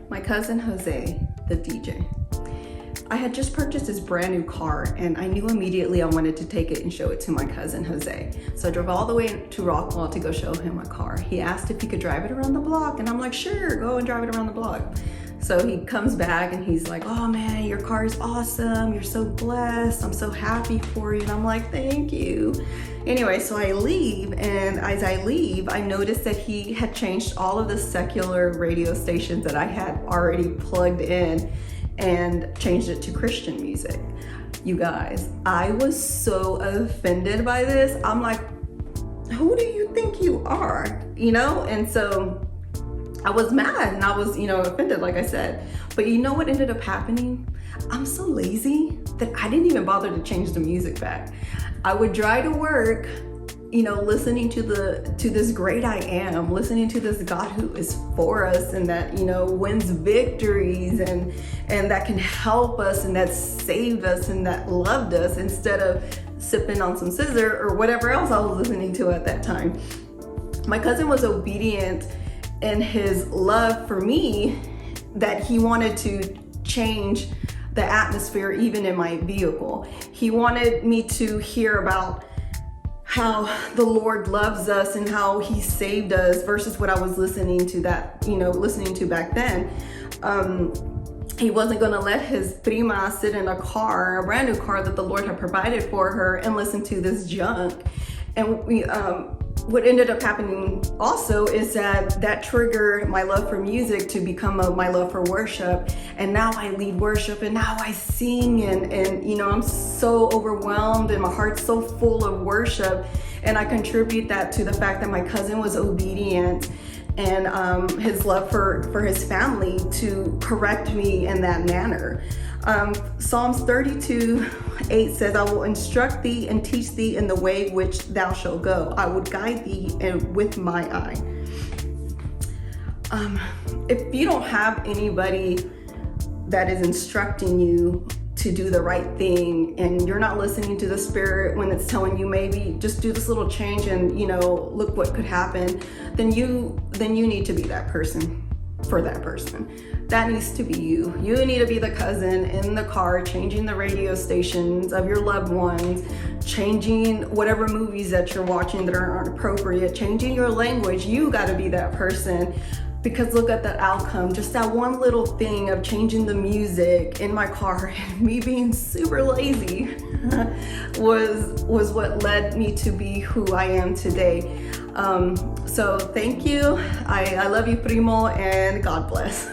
my cousin Jose, the DJ. I had just purchased this brand new car and I knew immediately I wanted to take it and show it to my cousin Jose. So I drove all the way to Rockwall to go show him my car. He asked if he could drive it around the block and I'm like, sure, go and drive it around the block. So he comes back and he's like, oh man, your car is awesome. You're so blessed. I'm so happy for you. And I'm like, thank you. Anyway, so I leave, and as I leave, I noticed that he had changed all of the secular radio stations that I had already plugged in and changed it to Christian music. You guys, I was so offended by this. I'm like, who do you think you are? You know? And so I was mad and I was, offended, like I said. But you know what ended up happening? I'm so lazy that I didn't even bother to change the music back. I would drive to work, listening to this great I am, listening to this God who is for us and that, wins victories and that can help us and that saved us and that loved us, instead of sipping on some scissor or whatever else I was listening to at that time. My cousin was obedient in his love for me, that he wanted to change the atmosphere even in my vehicle. He wanted me to hear about how the Lord loves us and how he saved us versus what I was listening to back then. He wasn't gonna let his prima sit in a brand new car that the Lord had provided for her, and listen to this junk. And what ended up happening also is that triggered my love for music to become my love for worship. And now I lead worship and now I sing and I'm so overwhelmed and my heart's so full of worship. And I contribute that to the fact that my cousin was obedient and his love for his family to correct me in that manner. Psalms 32:8 says, I will instruct thee and teach thee in the way which thou shalt go. I would guide thee with my eye. If you don't have anybody that is instructing you to do the right thing, and you're not listening to the Spirit when it's telling you maybe just do this little change and look what could happen, then you need to be that person for that person. That needs to be you. You need to be the cousin in the car, changing the radio stations of your loved ones, changing whatever movies that you're watching that aren't appropriate, changing your language. You got to be that person. Because look at the outcome. Just that one little thing of changing the music in my car and me being super lazy was what led me to be who I am today. So thank you. I love you, primo, and God bless.